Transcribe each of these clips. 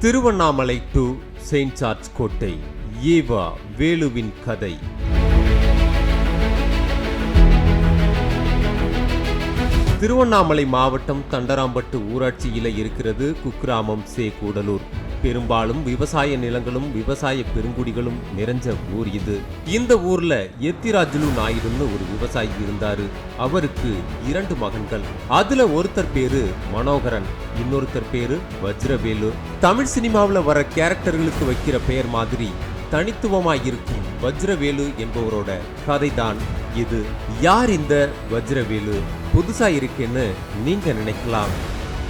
Tiruvannamalai to Saint George கோட்டை, ஏவா வேலுவின் கதை. திருவண்ணாமலை மாவட்டம் தண்டராம்பட்டு ஊராட்சியில இருக்கிறது குக்கிராமம் சே கூடலூர். பெரும்பாலும் விவசாய நிலங்களும் விவசாய பெருங்குடிகளும் நிறைஞ்ச ஊர் இது. இந்த ஊர்ல எத்திராஜுலு நாயுடுன்னு ஒரு விவசாயி இருந்தாரு. அவருக்கு 2 மகன்கள். அதுல ஒருத்தர் பேரு மனோகரன், இன்னொருத்தர் பேரு வஜ்ரவேலு. தமிழ் சினிமாவில் வர கேரக்டர்களுக்கு வைக்கிற பெயர் மாதிரி தனித்துவமாய் இருக்கும் வஜ்ரவேலு என்பவரோட கதைதான் இது. யார் இந்த வஜ்ரவேலு? புதுசா இருக்குன்னு நீங்க நினைக்கலாம்.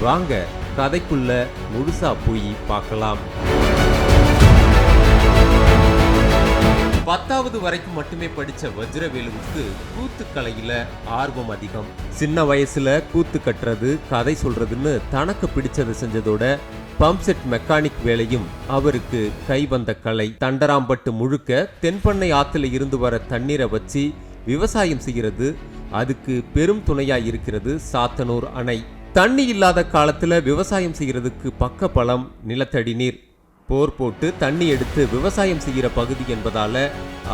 வாங்க கதைக்குள்ள முழுசா போய் பார்க்கலாம். 10வது வரைக்கும் மட்டுமே படிச்ச வஜ்ரவேலுவுக்கு கூத்து கலையில ஆர்வம் அதிகம். சின்ன வயசுல கூத்து கட்டுறது, கதை சொல்றதுன்னு தனக்கு பிடிச்சதை செஞ்சதோட பம்ப்செட் மெக்கானிக் வேலையும் அவருக்கு கைவந்த கலை. தண்டராம்பட்டு முழுக்க தென்பண்ணை ஆத்துல இருந்து வர தண்ணீரை வச்சு விவசாயம் செய்கிறது. அதுக்கு பெரும் துணையா இருக்கிறது சாத்தனூர் அணை. தண்ணி இல்லாத காலத்துல விவசாயம் செய்யறதுக்கு பக்க பலம் நிலத்தடி நீர். போர் போட்டு தண்ணி எடுத்து விவசாயம் செய்கிற பகுதி என்பதால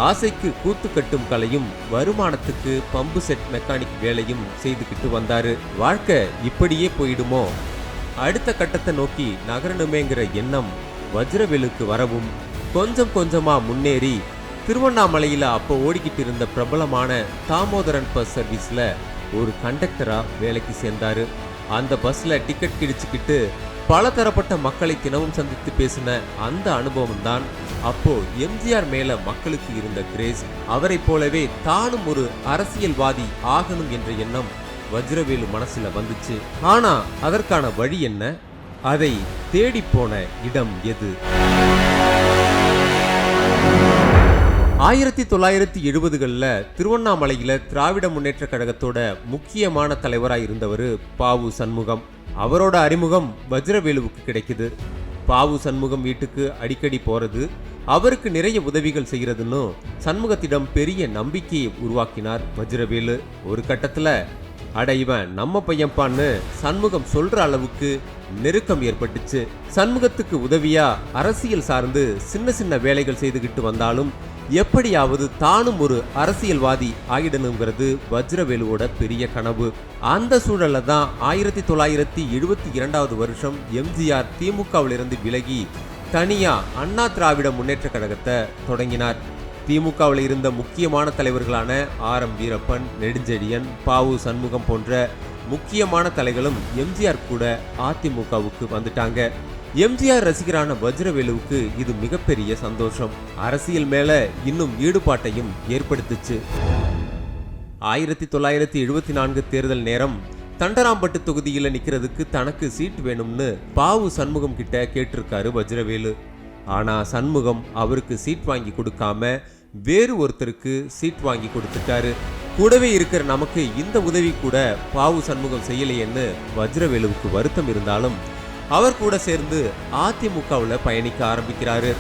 ஆசைக்கு கூத்து கட்டும் கலையும் வருமானத்துக்கு பம்பு செட் மெக்கானிக் வேலையும் செய்துக்கிட்டு வந்தாரு. வாழ்க்கை இப்படியே போயிடுமோ, அடுத்த கட்டத்தை நோக்கி நகரணுமேங்கிற எண்ணம் வஜ்ரவேலுக்கு வரவும் கொஞ்சம் கொஞ்சமா முன்னேறி திருவண்ணாமலையில அப்போ ஓடிக்கிட்டு இருந்த பிரபலமான தாமோதரன் பஸ் சர்வீஸ்ல ஒரு கண்டக்டரா வேலைக்கு சேர்ந்தாரு. அந்த பஸ்ல டிக்கெட் கிழிச்சுக்கிட்டு பல தரப்பட்ட மக்களை தினமும் சந்தித்து பேசின அந்த அனுபவம் தான் அப்போ எம்ஜிஆர் மேல மக்களுக்கு இருந்த கிரேஸ். அவரை போலவே தானும் ஒரு அரசியல்வாதி ஆகணும் என்ற எண்ணம் வஜ்ரவேலு மனசுல வந்துச்சு. ஆனா அதற்கான வழி என்ன? அதை தேடி போன இடம் எது? 1970களில் திருவண்ணாமலையில திராவிட முன்னேற்ற கழகத்தோட முக்கியமான தலைவராய் இருந்தவர் பாவு சண்முகம். அவரோட அறிமுகம் வஜ்ரவேலுவுக்கு கிடைக்குது. பாவு சண்முகம் வீட்டுக்கு அடிக்கடி போறது, அவருக்கு நிறைய உதவிகள் செய்யறதுன்னு சண்முகத்திடம் பெரிய நம்பிக்கையை உருவாக்கினார் வஜ்ரவேலு. ஒரு கட்டத்துல அட இவன் நம்ம பையன்பான்னு சண்முகம் சொல்ற அளவுக்கு நெருக்கம் ஏற்பட்டுச்சு. சண்முகத்துக்கு உதவியா அரசியல் சார்ந்து சின்ன சின்ன வேலைகள் செய்துகிட்டு வந்தாலும் எப்படியாவது தானும் ஒரு அரசியல்வாதி ஆகிடணுங்கிறது வஜ்ரவேலுவோட பெரிய கனவு. அந்த சூழல்ல தான் 1972வது வருஷம் எம்ஜிஆர் திமுகவிலிருந்து விலகி தனியா அண்ணா திராவிட முன்னேற்ற கழகத்தை தொடங்கினார். திமுகவில் இருந்த முக்கியமான தலைவர்களான ஆர்.எம். வீரப்பன், நெடுஞ்செழியன், பாவு சண்முகம் போன்ற முக்கியமான தலைகளும் எம்ஜிஆர் கூட அதிமுகவுக்கு வந்துட்டாங்க. எம்ஜிஆர் ரசிகரான வஜ்ரவேலுவுக்கு இது மிகப்பெரிய சந்தோஷம். அரசியல் மேல இன்னும் ஈடுபாட்டையும் ஏற்படுத்துச்சு. 1974 தேர்தல் நேரம் தண்டராம்பட்டு தொகுதியில நிக்கிறதுக்கு தனக்கு சீட் வேணும்னு பாவு சண்முகம் கிட்ட கேட்டிருக்காரு வஜ்ரவேலு. ஆனா சண்முகம் அவருக்கு சீட் வாங்கி கொடுக்காம வேறு ஒருத்தருக்கு சீட் வாங்கி கொடுத்துட்டாரு. கூடவே இருக்கிற நமக்கு இந்த உதவி கூட பாவு சண்முகம் செய்யலையேன்னு வஜ்ரவேலுவுக்கு வருத்தம் இருந்தாலும் அவர் கூட சேர்ந்து அதிமுகவில் பயணிக்க ஆரம்பிக்கிறாரு.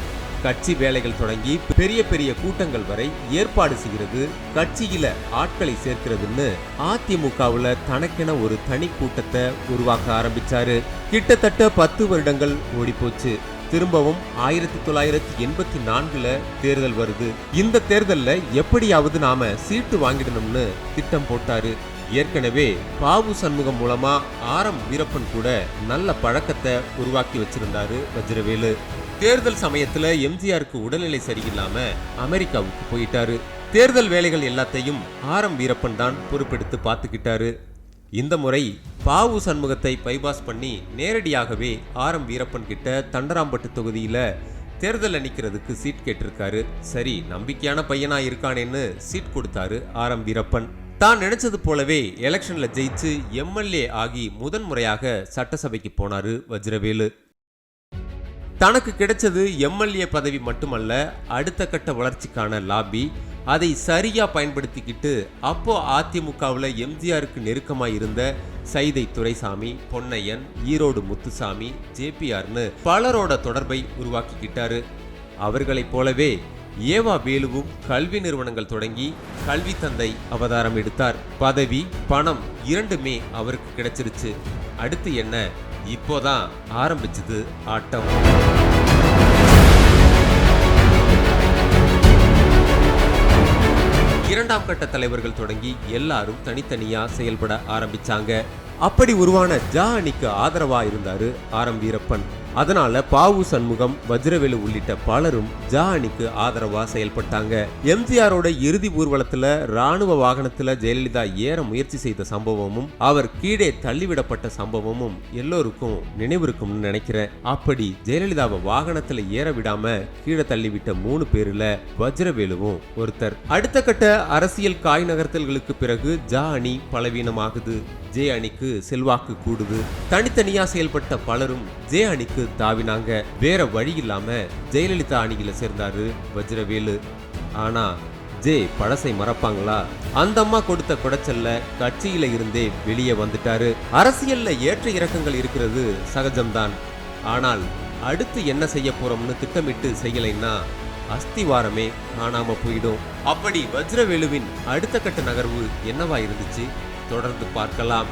கட்சி வேலைகள் தொடங்கி பெரிய பெரிய கூட்டங்கள் வரை ஏற்பாடு செய்கிறது, கட்சியில ஆட்களை சேர்க்கிறதுன்னு அதிமுகவில் தனக்கென ஒரு தனி கூட்டத்தை உருவாக்க ஆரம்பிச்சாரு. கிட்டத்தட்ட 10 வருடங்கள் ஓடிப்போச்சு. திரும்பவும் 1984ல தேர்தல் வருது. இந்த தேர்தல்ல எப்படியாவது நாம சீட்டு வாங்கிடணும்னு திட்டம் போட்டாரு. ஏற்கனவே பாவு சண்முகம் மூலமா ஆர்.எம். வீரப்பன் கூட நல்ல பழக்கத்தை உருவாக்கி வச்சிருந்தாரு வஜ்ரவேலு. தேர்தல் சமயத்துல எம்ஜிஆருக்கு உடல்நிலை சரியில்லாம அமெரிக்காவுக்கு போயிட்டாரு. தேர்தல் வேலைகள் எல்லாத்தையும் ஆர்.எம். வீரப்பன் தான் பொறுப்பெடுத்து பார்த்துக்கிட்டாரு. இந்த முறை பாவு சண்முகத்தை பைபாஸ் பண்ணி நேரடியாகவே ஆர்.எம். வீரப்பன் கிட்ட தண்டராம்பட்டு தொகுதியில தேர்தல் நிக்கிறதுக்கு சீட் கேட்டிருக்காரு. சரி, நம்பிக்கையான பையனா இருக்கானேன்னு சீட் கொடுத்தாரு ஆர்.எம். வீரப்பன். தான் நினைச்சது போலவே எலெக்ஷன்ல ஜெயிச்சு எம்எல்ஏ ஆகி முதன்முறையாக சட்டசபைக்கு போனாரு வஜ்ரவேலு. தனக்கு கிடைச்சது எம்எல்ஏ பதவி மட்டுமல்ல, அடுத்த கட்ட வளர்ச்சிக்கான லாபி. அதை சரியா பயன்படுத்திக்கிட்டு அப்போ அதிமுகவில் எம்ஜிஆருக்கு நெருக்கமாக இருந்த சைதை துரைசாமி, பொன்னையன், ஈரோடு முத்துசாமி, ஜேபிஆர்னு பலரோட தொடர்பை உருவாக்கிக்கிட்டாரு. அவர்களைப் போலவே ஏவா வேலுவும் கல்வி நிறுவனங்கள் தொடங்கி கல்வி தந்தை அவதாரம் எடுத்தார். பதவி, பணம் இரண்டுமே அவருக்கு கிடைச்சிருச்சு. அடுத்து என்ன? இப்போதான் ஆரம்பிச்சது ஆட்டம். இரண்டாம் கட்ட தலைவர்கள் தொடங்கி எல்லாரும் தனித்தனியா செயல்பட ஆரம்பிச்சாங்க. அப்படி உருவான ஜா அணிக்கு ஆதரவா இருந்தாரு ஆரம் வீரப்பன். அதனால பாவு சண்முகம், வஜ்ரவேலு உள்ளிட்ட பலரும் ஜா அணிக்கு ஆதரவா செயல்பட்டாங்க. எம்ஜிஆரோட இறுதி ஊர்வலத்துல ராணுவ வாகனத்துல ஜெயலலிதா ஏற முயற்சி செய்த சம்பவமும் அவர் கீழே தள்ளிவிடப்பட்ட சம்பவமும் எல்லோருக்கும் நினைவிருக்கும்னு நினைக்கிறேன். அப்படி ஜெயலலிதாவை வாகனத்துல ஏற விடாம கீழே தள்ளிவிட்ட 3 பேர்ல வஜ்ரவேலுவும் ஒருத்தர். அடுத்த கட்ட அரசியல் காய் நகர்த்தல்களுக்கு பிறகு ஜா அணி பலவீனமாகுது. ஜே அணிக்கு செல்வாக்கு கூடுது. தனித்தனியா செயல்பட்ட பலரும் ஜே அணிக்கு தாவினாங்க. வேற வழி இல்லாம ஜெயலலிதா அணியில சேர்ந்தாரு வஜ்ரவேலு. ஆனா ஜே பழசை மறப்பாங்களா? அந்த அம்மா கொடுத்த குடைச்சல்ல கட்சியில இருந்தே வெளியே வந்துட்டாரு. அரசியல்ல ஏற்ற இறக்கங்கள் இருக்கிறது சகஜம்தான். ஆனால் அடுத்து என்ன செய்ய போறோம்னு திட்டமிட்டு செய்யலைன்னா அஸ்திவாரமே காணாம போயிடும். அப்படி வஜ்ரவேலுவின் அடுத்த கட்ட நகர்வு என்னவா இருந்துச்சு? தொடர்ந்து பார்க்கலாம்.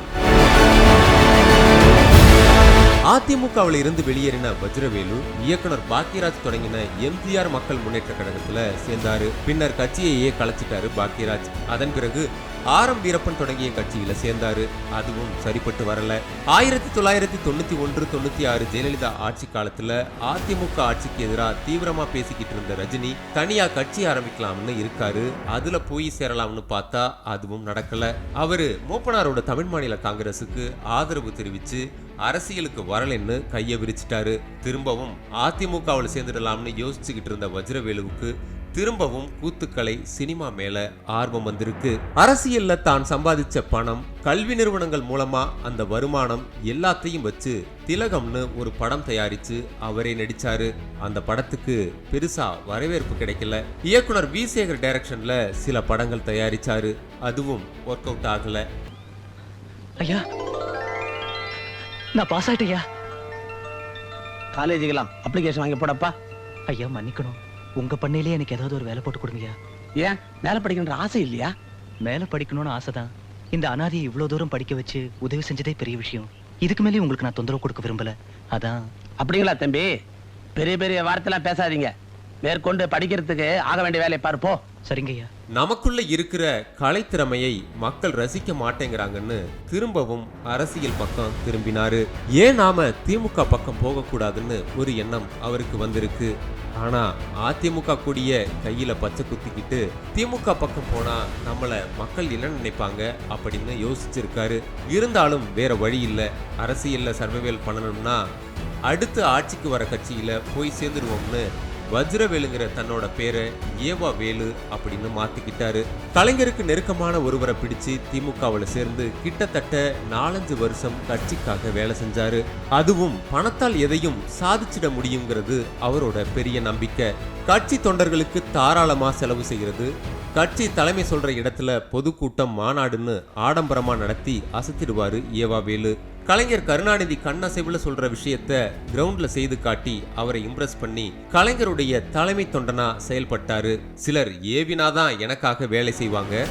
அதிமுகவில் இருந்து வெளியேறின வஜ்ரவேலு இயக்குனர் பாக்கியராஜ் தொடங்கின எம்ஜிஆர் மக்கள் முன்னேற்ற கழகத்துல சேர்ந்தாரு. பின்னர் கட்சியையே கலைச்சிட்டாரு பாக்கியராஜ். அதன் பிறகு ஆரம் வீரப்பன் தொடங்கிய கட்சியில சேர்ந்தாரு. அதுவும் சரிப்பட்டு வரல. 1991-96 ஜெயலலிதா ஆட்சி காலத்துல அதிமுக ஆட்சிக்கு எதிராக தீவிரமா பேசிக்கிட்டு இருந்த ரஜினி தனியா கட்சி ஆரம்பிக்கலாம்னு இருக்காரு. அதுல போய் சேரலாம்னு பார்த்தா அதுவும் நடக்கல. அவரு மூப்பனாரோட தமிழ் மாநில காங்கிரசுக்கு ஆதரவு தெரிவிச்சு அரசியலுக்கு வரலன்னு கைய விரிச்சிட்டாரு. திரும்பவும் அதிமுகவில் சேர்ந்துடலாம்னு யோசிச்சுக்கிட்டு இருந்த வஜ்ரவேலுவுக்கு திரும்பவும் கூத்துக்கலை, சினிமா மேல ஆர்வம் வந்திருக்கு. அரசியல்ல தான் சம்பாதிச்ச பணம், கல்வி நிறுவனங்கள் மூலமா அந்த வருமானம் எல்லாத்தையும் வச்சு திலகம்னு ஒரு படம் தயாரிச்சு அவரே நடிச்சாரு. அந்த படத்துக்கு பெருசா வரவேற்பு கிடைக்கல. இயக்குனர் வி சேகர் டைரக்ஷன்ல சில படங்கள் தயாரிச்சாரு. அதுவும் ஒர்க் அவுட் ஆகல. ஐயா, நான் பாஸ் ஆயிட்டேயா. காலேஜுக்கெல்லாம் அப்ளிகேஷன் வாங்கி போடப்பா. ஐயா மன்னிக்கணும், உங்க பண்ணையிலே எனக்கு ஏதாவது ஒரு வேலை போட்டு கொடுங்கய்யா. ஏன் மேல படிக்கணுன்ற ஆசை இல்லையா? மேல படிக்கணும்னு ஆசைதான். இந்த அனாதையை இவ்வளவு தூரம் படிக்க வச்சு உதவி செஞ்சதே பெரிய விஷயம். இதுக்கு மேலே உங்களுக்கு நான் தொந்தரவு கொடுக்க விரும்பல. அதான். அப்படிங்களா தம்பி? பெரிய பெரிய வார்த்தைலாம் பேசாதீங்க. மேற்கொண்டு படிக்கிறதுக்கு ஆக வேண்டிய வேலையை பாருப்போ. சரிங்கய்யா. நமக்குள்ள இருக்கிற கலைத்திறமையை மக்கள் ரசிக்க மாட்டேங்கிறாங்கன்னு திரும்பவும் அரசியல் பக்கம் திரும்பினாரு. ஏன் நாம திமுக பக்கம் போகக்கூடாதுன்னு ஒரு எண்ணம் அவருக்கு வந்திருக்கு. ஆனா அதிமுக கூடிய கையில பச்சை குத்திக்கிட்டு திமுக பக்கம் போனா நம்மள மக்கள் என்ன நினைப்பாங்க அப்படின்னு யோசிச்சிருக்காரு. இருந்தாலும் வேற வழி இல்லை. அரசியல்ல சர்வைவல் பண்ணணும்னா அடுத்து ஆட்சிக்கு வர கட்சியில போய் சேர்ந்துருவோம்னு வஜ்ரவேலுங்கிற தன்னோட பேரை ஏவா வேலு அப்படின்னு மாத்திக்கிட்டாரு. கலைஞருக்கு நெருக்கமான ஒருவரை பிடிச்சு திமுகவில் சேர்ந்து கிட்டத்தட்ட 4-5 வருஷம் கட்சிக்காக வேலை செஞ்சாரு. அதுவும் பணத்தால் எதையும் சாதிச்சிட முடியுங்கிறது அவரோட பெரிய நம்பிக்கை. கட்சி தொண்டர்களுக்கு தாராளமா செலவு செய்கிறது. கட்சி தலைமை சொல்ற இடத்துல பொதுக்கூட்டம், மாநாடுன்னு ஆடம்பரமா நடத்தி அசத்திடுவாரு ஏவா வேலு. கலைஞர் கருணாநிதி கண்ணசைவுல சொல்ற விஷயத்த கிரவுண்ட்ல செய்து காட்டி அவரை இம்ப்ரெஸ் பண்ணி கலைஞருடைய தலைமை தொண்டனா செயல்பட்டாரு. சிலர் ஏவினாதான் எனக்காக வேலை செய்வாங்க,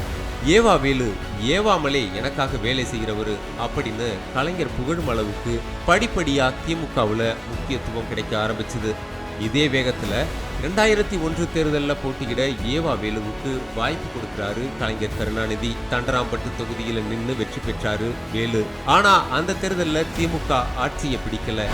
ஏவா வேலு ஏவாமலே எனக்காக வேலை செய்கிறவரு அப்படின்னு கலைஞர் புகழும் அளவுக்கு படிப்படியா திமுகவுல முக்கியத்துவம் கிடைக்க ஆரம்பிச்சது. இதே வேகத்துல 2001 தேர்தலில் போட்டியிட ஏவா வேலுவுக்கு வாய்ப்பு கொடுக்கிறாரு கலைஞர் கருணாநிதி. தண்டராம்பட்டு தொகுதியில நின்று வெற்றி பெற்றாரு வேலு. ஆனா அந்த தேர்தலில் திமுக ஆட்சியை பிடிக்கல.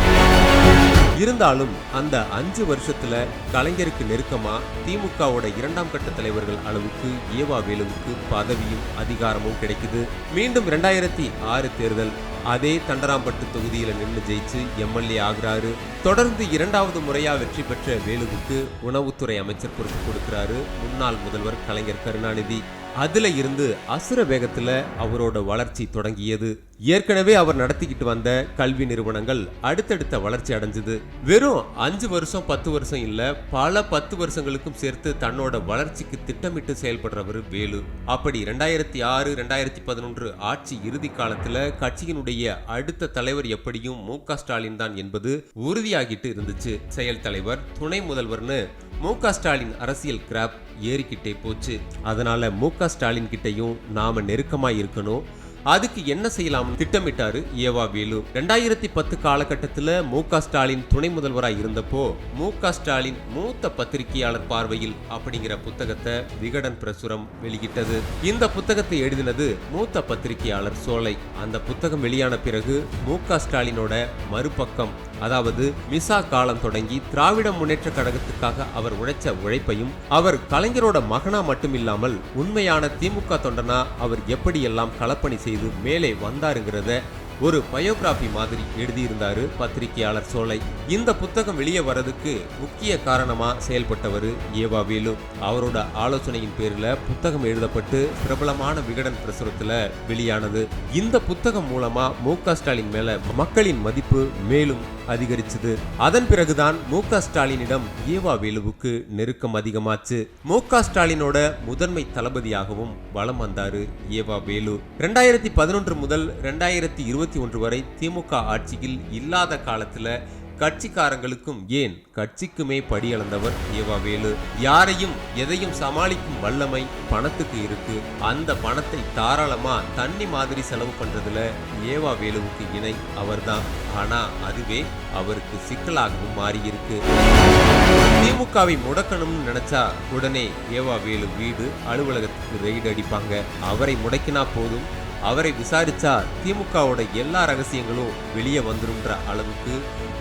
இருந்தாலும் அந்த 5 வருஷத்துல கலைஞருக்கு நெருக்கமா திமுகவோட 2ஆம் கட்ட தலைவர்கள் அளவுக்கு ஏவா வேலுவுக்கு பதவியும் அதிகாரமும் கிடைக்குது. மீண்டும் 2006 தேர்தல். அதே தண்டராம்பட்டு தொகுதியில நின்று ஜெயிச்சு எம்எல்ஏ ஆகிறாரு. தொடர்ந்து 2வது முறையா வெற்றி பெற்ற வேலுவுக்கு உணவுத்துறை அமைச்சர் பொறுப்பு கொடுக்கிறாரு முன்னாள் முதல்வர் கலைஞர் கருணாநிதி. அதுல இருந்து அசுர வேகத்துல அவரோட வளர்ச்சி தொடங்கியது. ஏற்கனவே அவர் நடத்திக்கிட்டு வந்த கல்வி நிறுவனங்கள் அடுத்தடுத்த வளர்ச்சி அடைஞ்சது. வெறும் 5 வருஷம் 10 வருஷம் இல்ல, பல 10 வருஷங்களுக்கும் சேர்த்து தன்னோட வளர்ச்சிக்கு திட்டமிட்டு செயல்படுறவர் வேலு. அப்படி 2006, 2011 ஆட்சி இறுதி காலத்துல கட்சியினுடைய அடுத்த தலைவர் எப்படியும் மு.க. ஸ்டாலின் தான் என்பது உறுதியாகிட்டு இருந்துச்சு. செயல் தலைவர், துணை முதல்வர்னு மு.க. ஸ்டாலின் அரசியல் கிராப் ஏறிக்கிட்டே போச்சு. அதனால மு.க. ஸ்டாலின் கிட்டையும் நாம நெருக்கமா இருக்கணும், அதுக்கு என்ன செய்யலாம் திட்டமிட்டாரு ஏவா வேலு. 2010 காலகட்டத்துல மு.க. ஸ்டாலின் துணை முதல்வராய் இருந்தப்போ மு.க. ஸ்டாலின் மூத்த பத்திரிகையாளர் பார்வையில் அப்படிங்கிற புத்தகத்தை விகடன் பிரசுரம் வெளியிட்டது. இந்த புத்தகத்தை எழுதினது மூத்த பத்திரிகையாளர் சோலை. அந்த புத்தகம் வெளியான பிறகு மு.க. ஸ்டாலினோட மறுபக்கம், அதாவது மிசா காலம் தொடங்கி திராவிட முன்னேற்ற கழகத்துக்காக அவர் உழைச்ச உழைப்பையும், அவர் கலைஞரோட மகனா மட்டுமில்லாமல் உண்மையான திமுக தொண்டனா அவர் எப்படியெல்லாம் களப்பணி செய்து மேலே வந்தாருங்கிறத ஒரு பயோகிராபி மாதிரி எழுதியிருந்தாரு பத்திரிகையாளர் சோலை. இந்த புத்தகம் வெளியே வரதுக்கு முக்கிய காரணமா செயல்பட்டவர் ஏவா வேலு. அவரோட ஆலோசனையின் பேர்ல புத்தகம் எழுதப்பட்டு பிரபலமான விகடன் பிரசுரத்துல வெளியானது. இந்த புத்தகம் மூலமா மு.க. ஸ்டாலின் மேல மக்களின் மதிப்பு மேலும் அதிகரிச்சது. அதன் பிறகுதான் மு.க. ஸ்டாலினிடம் ஏவா வேலுவுக்கு நெருக்கம் அதிகமாச்சு. மு.க. ஸ்டாலினோட முதன்மை தளபதியாகவும் வலம் வந்தாரு ஏவா வேலு. 2011 முதல் 2021 வரை திமுக ஆட்சியில் இல்லாத காலத்துல கட்சிக்காரங்களுக்கும் ஏன் கட்சிக்குமே படியளந்தவர் ஏவா வேலு. யாரையும் எதையும் சமாளிக்கும் வல்லமை பணத்துக்கு இருக்கு. அந்த பணத்தை தாராளமா தண்ணி மாதிரி செலவு பண்றதுல ஏவா வேலுவுக்கு இணை அவர்தான். ஆனா அதுவே அவருக்கு சிக்கலாகவும் மாறியிருக்கு. திமுகவை முடக்கணும்னு நினைச்சா உடனே ஏவா வேலு வீடு அலுவலகத்துக்கு ரெய்டு அடிப்பாங்க. அவரை முடக்கினா போதும், அவரை விசாரிச்சா திமுகவோட எல்லா ரகசியங்களும் வெளியே வந்துருன்ற அளவுக்கு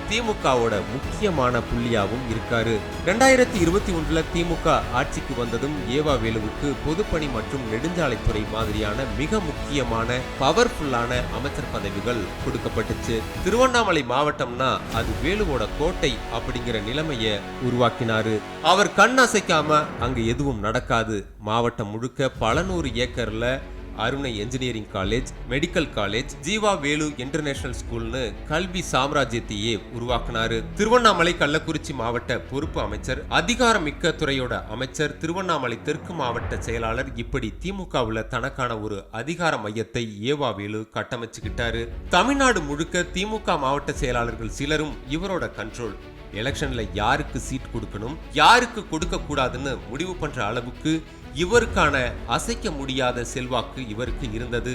திமுகவோட முக்கியமான புள்ளியாவும் இருக்காரு. 2021 திமுக ஆட்சிக்கு வந்ததும் ஏவா வேலுவுக்கு பொதுப்பணி மற்றும் நெடுஞ்சாலைத்துறை மாதிரியான மிக முக்கியமான பவர்ஃபுல்லான அமைச்சர் பதவிகள் கொடுக்கப்பட்டுச்சு. திருவண்ணாமலை மாவட்டம்னா அது வேலுவோட கோட்டை அப்படிங்கிற நிலைமைய உருவாக்கினாரு. அவர் கண் அசைக்காம அங்க எதுவும் நடக்காது. மாவட்டம் முழுக்க பல நூறு ஏக்கர்ல அருணை engineering college, medical college, Jeeva Velu international ஸ்கூல்னு கல்வி சாம்ராஜ்யத்தையே உருவாக்கினாரு. திருவண்ணாமலை கள்ளக்குறிச்சி மாவட்ட பொறுப்பு அமைச்சர், அதிகாரமிக்க துறையோட அமைச்சர், திருவண்ணாமலை தெற்கு மாவட்ட செயலாளர், இப்படி திமுகவுல தனக்கான ஒரு அதிகார மையத்தை ஏவா வேலு கட்டமைச்சுக்கிட்டாரு. தமிழ்நாடு முழுக்க திமுக மாவட்ட செயலாளர்கள் சிலரும் இவரோட கண்ட்ரோல். எலெக்ஷன்ல யாருக்கு சீட் கொடுக்கணும், யாருக்கு கொடுக்க கூடாதுன்னு முடிவு பண்ற அளவுக்கு இவருக்கான அசைக்க முடியாத செல்வாக்கு இவருக்கு இருந்தது.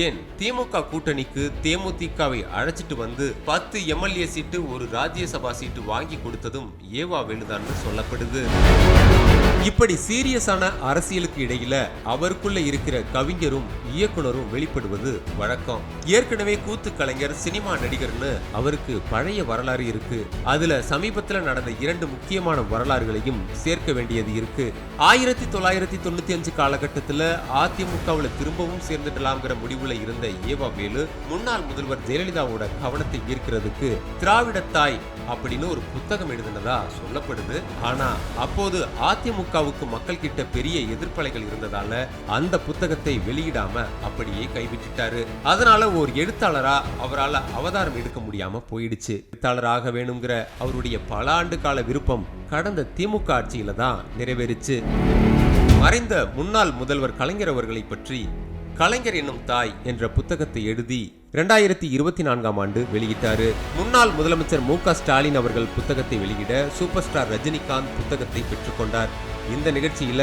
ஏன் திமுக கூட்டணிக்கு தேமுதிகவை அழைச்சிட்டு வந்து 10 எம்எல்ஏ சீட்டு, ஒரு ராஜ்யசபா சீட்டு வாங்கி கொடுத்ததும் ஏவா வேலுதான் சொல்லப்படுது. இப்படி சீரியஸான அரசியலுக்கு இடையில அவருக்குள்ள இருக்கிற கவிஞரும் இயக்குனரும் வெளிப்படுவது வழக்கம். ஏற்கனவே கூத்து கலைஞர், சினிமா நடிகர்னு அவருக்கு பழைய வரலாறு இருக்கு. அதுல சமீபத்துல நடந்த 2 முக்கியமான வரலாறுகளையும் சேர்க்க வேண்டியது இருக்கு. 1995 காலகட்டத்துல அதிமுகவுல திரும்பவும் சேர்ந்துடலாம்ங்கிற முடிவுல இருந்த ஏவா வேலு முன்னாள் முதல்வர் ஜெயலலிதாவோட கவனத்தை ஈர்க்கிறதுக்கு திராவிட தாய் அப்படின்னு ஒரு புத்தகம் எழுதினதா சொல்லப்படுது. ஆனா அப்போது அதிமுகவுக்கு மக்கள் கிட்ட பெரிய எதிர்ப்பலைகள் இருந்ததால அந்த புத்தகத்தை வெளியிடாம அப்படியே கைவிட்டுட்டாரு. அதனால ஒரு எழுத்தாளரா அவரால் அவதாரம் எடுக்க முடியாம போயிடுச்சு. எழுத்தாளராக வேணுங்கிற அவருடைய பல ஆண்டு கால விருப்பம் கடந்த திமுக ஆட்சியில தான் நிறைவேறிச்சு. மறைந்த முன்னாள் முதல்வர் கலைஞர் அவர்களை பற்றி கலைஞர் என்னும் தாய் என்ற புத்தகத்தை எழுதி 2024 ஆண்டு வெளியிட்டாரு. முன்னாள் முதலமைச்சர் மு.க. ஸ்டாலின் அவர்கள் புத்தகத்தை வெளியிட சூப்பர் ஸ்டார் ரஜினிகாந்த் புத்தகத்தை பெற்றுக்கொண்டார். இந்த நிகழ்ச்சியில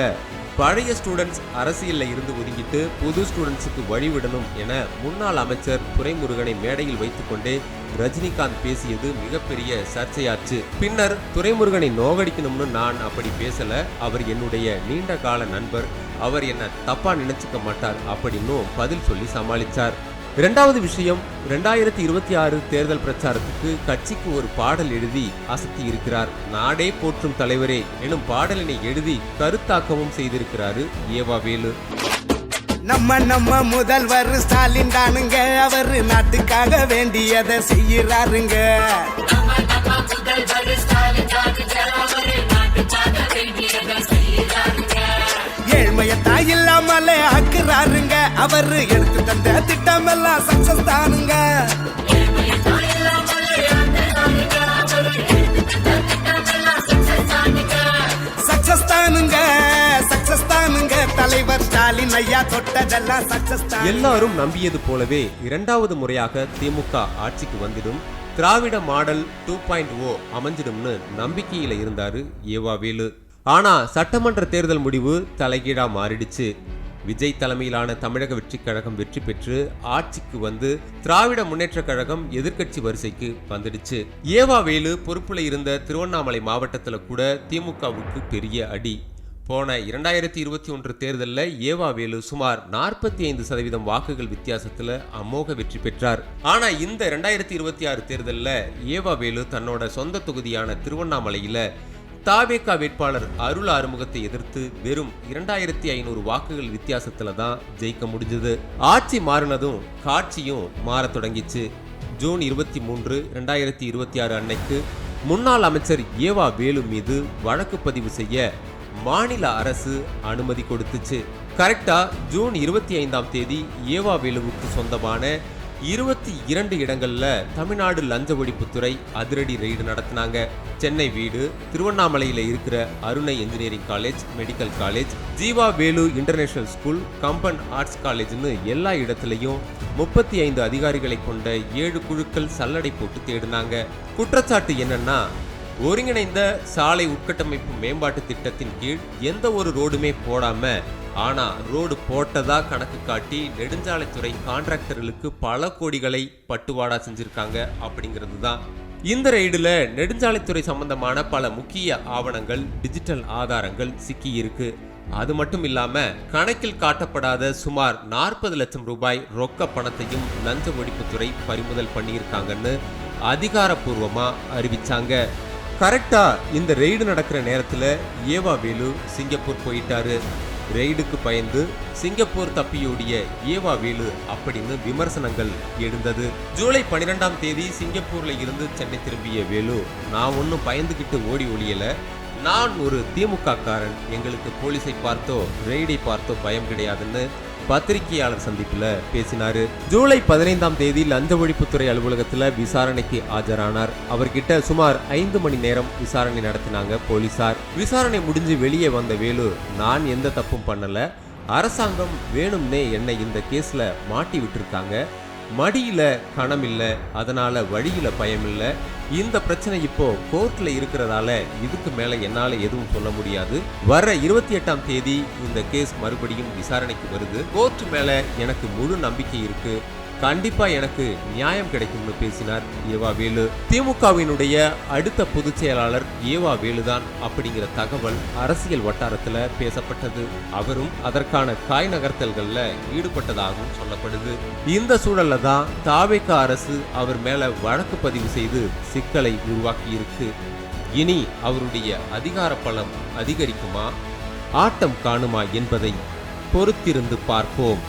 பழைய ஸ்டூடெண்ட்ஸ் அரசியல்ல இருந்து ஒதுங்கிட்டு புது ஸ்டூடெண்ட்ஸுக்கு வழிவிடணும் என முன்னாள் அமைச்சர் துரைமுருகனை மேடையில் வைத்துக்கொண்டே ரஜினிகாந்த் பேசியது மிகப்பெரிய சர்ச்சையாச்சு. பின்னர் துரைமுருகனை நோகடிக்கணும்னு நான் அப்படி பேசல, அவர் என்னுடைய நீண்ட கால நண்பர், அவர் என்ன தப்பா நினைச்சுக்க மாட்டார் அப்படின்னு பதில் சொல்லி சமாளிச்சார். இரண்டாவது விஷயம், 2026 தேர்தல் பிரச்சாரத்துக்கு கட்சிக்கு ஒரு பாடல் எழுதி அசத்தி இருக்கிறார். நாடே போற்றும் தலைவரே எனும் பாடலினை எழுதி கருத்தாக்கமும் செய்திருக்கிறாரு ஏவா வேலு. நம்ம முதல்வர் ஸ்டாலின் தானுங்க, அவரு நாட்டுக்காக வேண்டியதை செய்யறாருங்க. ஏழ்மைய தாயில்லாமலே ஆக்குறாருங்க, அவரு எடுத்து தந்த திட்டம் எல்லாம் சக்சஸ் தானுங்க. சக்சஸ் தானுங்க, சக்சஸ் தானுங்க. தலைவர் ஸ்டாலின் ஐயா தொட்டதெல்லாம் சக்சஸ் தான். எல்லாரும் நம்பியது போலவே இரண்டாவது முறையாக திமுக ஆட்சிக்கு வந்துடும், திராவிட மாடல் 2.0 அமைஞ்சிடும்னு நம்பிக்கையில இருந்தாரு ஏவா வேலு. ஆனா சட்டமன்ற தேர்தல் முடிவு தலைகீழா மாறிடுச்சு. விஜய் தலைமையிலான தமிழக வெற்றிக் கழகம் வெற்றி பெற்று ஆட்சிக்கு வந்து திராவிட முன்னேற்றக் கழகம் எதிர்க்கட்சி வரிசைக்கு வந்துடுச்சு. ஏவா வேலு பொறுப்புல இருந்த திருவண்ணாமலை மாவட்டத்துல கூட திமுகவுக்கு பெரிய அடி. போன 2021 தேர்தலில் ஏவா வேலு சுமார் 45% வாக்குகள் வித்தியாசத்துல அமோக வெற்றி பெற்றார். ஆனா இந்த 2026 தேர்தலில் ஏவா வேலு தன்னோட சொந்த தொகுதியான திருவண்ணாமலையில தாவேகா வேட்பாளர் அருள் ஆறுமுகத்தை எதிர்த்து வெறும் 2500 வாக்குகள் வித்தியாசத்துல தான் ஜெயிக்க முடிஞ்சது. ஆட்சி மாறினதும் காட்சியும் மாற தொடங்கிச்சு. ஜூன் 23, 2026 அன்னைக்கு முன்னாள் அமைச்சர் ஏவா வேலு மீது வழக்கு பதிவு செய்ய மாநில அரசு அனுமதி கொடுத்துச்சு. கரெக்டா ஜூன் 25ஆம் தேதி ஏவா வேலுவுக்கு சொந்தமான 22 இடங்கள்ல தமிழ்நாடு லஞ்ச ஒழிப்புத்துறை அதிரடி ரெய்டு நடத்தினாங்க. சென்னை வீடு, திருவண்ணாமலையில இருக்கிற Arunai engineering college, medical college, Jeeva Velu international school, Kamban arts காலேஜ்னு எல்லா இடத்துலையும் 35 அதிகாரிகளை கொண்ட 7 குழுக்கள் சல்லடை போட்டு தேடினாங்க. குற்றச்சாட்டு என்னன்னா, ஒருங்கிணைந்த சாலை உட்கட்டமைப்பு மேம்பாட்டு திட்டத்தின் கீழ் எந்த ஒரு ரோடுமே போடாம, ஆனா ரோடு போட்டதா கணக்கு காட்டி நெடுஞ்சாலைத்துறை கான்ட்ராக்டர்களுக்கு பல கோடிகளை பட்டுவாடா செஞ்சிருக்காங்க அப்படிங்கிறது தான். இந்த ரெய்டுல நெடுஞ்சாலைத்துறை சம்பந்தமான பல முக்கிய ஆவணங்கள், டிஜிட்டல் ஆதாரங்கள் சிக்கி இருக்கு. அது மட்டும் இல்லாம கணக்கில் காட்டப்படாத சுமார் 40 லட்சம் ரூபாய் ரொக்க பணத்தையும் லஞ்ச ஒழிப்புத்துறை பறிமுதல் பண்ணியிருக்காங்கன்னு அதிகாரப்பூர்வமா அறிவிச்சாங்க. கரெக்டா இந்த ரெய்டு நடக்கிற நேரத்துல ஏவா வேலு சிங்கப்பூர் போயிட்டாரு. ரெய்டுக்கு பயந்து சிங்கப்பூர் தப்பியோடிய ஏவா வேலு அப்படின்னு விமர்சனங்கள் எழுந்தது. ஜூலை 12ஆம் தேதி சிங்கப்பூர்ல இருந்து சென்னை திரும்பிய வேலு, நான் ஒன்னும் பயந்துகிட்டு ஓடி ஒளியல, நான் ஒரு திமுக காரன், எங்களுக்கு போலீஸை பார்த்தோ ரெய்டை பார்த்தோ பயம் கிடையாதுன்னு பத்திரிகையாளர் சந்திப்புல பேசினாரு. ஜூலை 15ஆம் தேதி லஞ்ச ஒழிப்புத்துறை அலுவலகத்துல விசாரணைக்கு ஆஜரானார். அவர்கிட்ட சுமார் 5 மணி நேரம் விசாரணை நடத்தினாங்க போலீசார். விசாரணை முடிஞ்சு வெளியே வந்த வேலு, நான் எந்த தப்பும் பண்ணல, அரசாங்கம் வேணும்னே என்னை இந்த கேஸ்ல மாட்டி விட்டுருக்காங்க, மடியில கணம் இல்ல, அதனால வழியில பயம் இல்ல, இந்த பிரச்சனை இப்போ கோர்ட்ல இருக்கிறதால இதுக்கு மேல என்னால எதுவும் சொல்ல முடியாது, வர 28ஆம் தேதி இந்த கேஸ் மறுபடியும் விசாரணைக்கு வருது, கோர்ட் மேல எனக்கு முழு நம்பிக்கை இருக்கு, கண்டிப்பா எனக்கு நியாயம் கிடைக்கும்னு பேசினார் ஏவா வேலு. திமுகவினுடைய அடுத்த பொதுச் செயலாளர் ஏவா வேலுதான் அப்படிங்கிற தகவல் அரசியல் வட்டாரத்துல பேசப்பட்டது. அவரும் அதற்கான காய் நகர்த்தல்கள்ல ஈடுபட்டதாகவும் சொல்லப்படுது. இந்த சூழல்ல தான் தாவேகா அரசு அவர் மேல வழக்கு பதிவு செய்து சிக்கலை உருவாக்கி இருக்கு. இனி அவருடைய அதிகார பலம் அதிகரிக்குமா, ஆட்டம் காணுமா என்பதை பொறுத்திருந்து பார்ப்போம்.